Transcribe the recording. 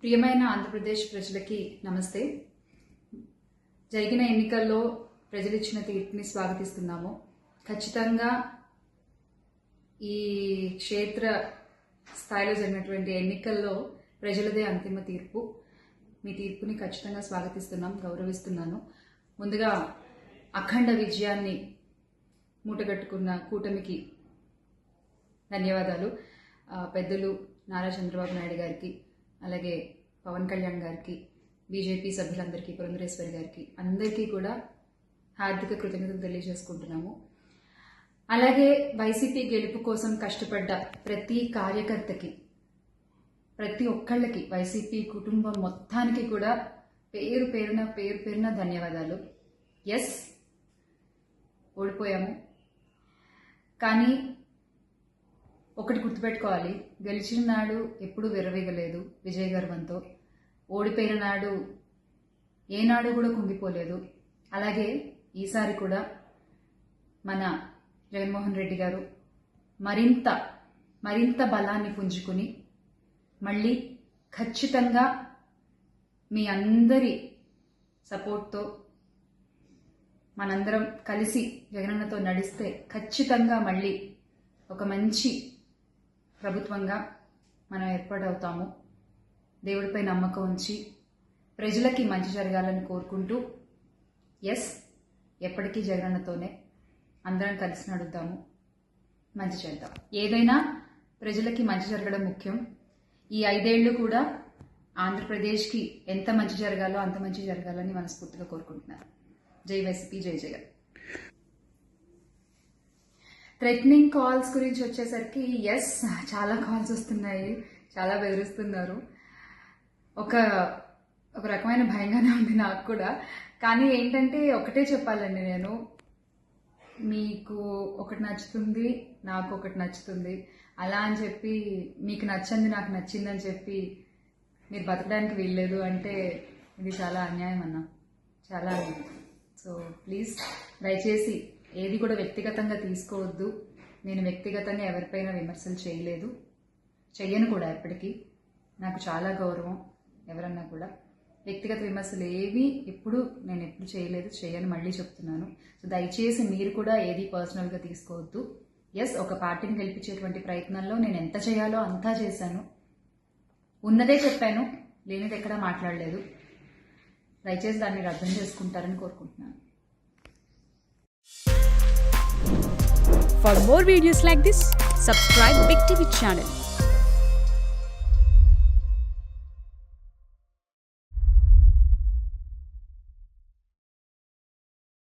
ప్రియమైన ఆంధ్రప్రదేశ్ ప్రజలకి నమస్తే. జరిగిన ఎన్నికల్లో ప్రజలు ఇచ్చిన తీర్పుని స్వాగతిస్తున్నాము. ఖచ్చితంగా ఈ క్షేత్ర స్థాయిలో జరిగినటువంటి ఎన్నికల్లో ప్రజలదే అంతిమ తీర్పు. మీ తీర్పుని ఖచ్చితంగా స్వాగతిస్తున్నాం, గౌరవిస్తున్నాను. ముందుగా అఖండ విజయాన్ని మూటగట్టుకున్న కూటమికి ధన్యవాదాలు. పెద్దలు నారా చంద్రబాబు నాయుడు గారికి, అలాగే పవన్ కళ్యాణ్ గారికి, బీజేపీ సభ్యులందరికీ, పురంధరేశ్వరి గారికి, అందరికీ కూడా హార్దిక కృతజ్ఞతలు తెలియజేసుకుంటున్నాము. అలాగే వైసీపీ గెలుపు కోసం కష్టపడ్డ ప్రతి కార్యకర్తకి, ప్రతి ఒక్కళ్ళకి, వైసీపీ కుటుంబం మొత్తానికి కూడా పేరు పేరున ధన్యవాదాలు. ఎస్, ఓడిపోయాము, కానీ ఒకటి గుర్తుపెట్టుకోవాలి, గెలిచిన నాడు ఎప్పుడూ విర్రవీగలేదు విజయ గర్వంతో. ఓడిపోయిన నాడు ఏనాడు కూడా కుంగిపోలేదు. అలాగే ఈసారి కూడా మన జగన్మోహన్ రెడ్డి గారు మరింత బలాన్ని పుంజుకుని మళ్ళీ ఖచ్చితంగా మీ అందరి సపోర్ట్తో మనందరం కలిసి జగనన్నతో నడిస్తే ఖచ్చితంగా మళ్ళీ ఒక మంచి ప్రభుత్వంగా మనం ఏర్పాటవుతాము. దేవుడిపై నమ్మకం ఉంచి ప్రజలకి మంచి జరగాలని కోరుకుంటూ, ఎస్, ఎప్పటికీ జగనన్నతోనే అందరం కలిసి నడుద్దాము, మంచి చేద్దాం. ఏదైనా ప్రజలకి మంచి జరగడం ముఖ్యం. ఈ 5 ఏళ్లు కూడా ఆంధ్రప్రదేశ్కి ఎంత మంచి జరగాలో అంత మంచి జరగాలని మనస్ఫూర్తిగా కోరుకుంటున్నాను. జై వైసీపీ, జై జగన్. థ్రెటనింగ్ కాల్స్ గురించి వచ్చేసరికి, ఎస్, చాలా కాల్స్ వస్తున్నాయి, చాలా బెదిరిస్తున్నారు. ఒక రకమైన భయంగానే ఉంది నాకు కూడా. కానీ ఏంటంటే ఒకటే చెప్పాలండి, నేను మీకు ఒకటి నచ్చుతుంది, నాకు ఒకటి నచ్చుతుంది, అలా అని చెప్పి మీకు నచ్చింది నాకు నచ్చిందని చెప్పి మీరు బతకడానికి వీల్లేదు అంటే ఇది చాలా అన్యాయం అన్న, చాలా అన్యాయం. సో ప్లీజ్, దయచేసి ఏది కూడా వ్యక్తిగతంగా తీసుకోవద్దు. నేను వ్యక్తిగతంగా ఎవరిపైనా విమర్శలు చేయలేదు, చెయ్యను కూడా. ఎప్పటికీ నాకు చాలా గౌరవం. ఎవరన్నా కూడా వ్యక్తిగత విమర్శలు ఏవి ఎప్పుడు చేయలేదు, చేయను, మళ్ళీ చెప్తున్నాను. సో దయచేసి మీరు కూడా ఏది పర్సనల్గా తీసుకోవద్దు. ఎస్, ఒక పార్టీని గెలిపించేటువంటి ప్రయత్నంలో నేను ఎంత చేయాలో అంతా చేశాను, ఉన్నదే చెప్పాను, లేనిది ఎక్కడా మాట్లాడలేదు. దయచేసి దాన్ని మీరు అర్థం చేసుకుంటారని కోరుకుంటున్నాను. For more videos like this, subscribe Big TV channel.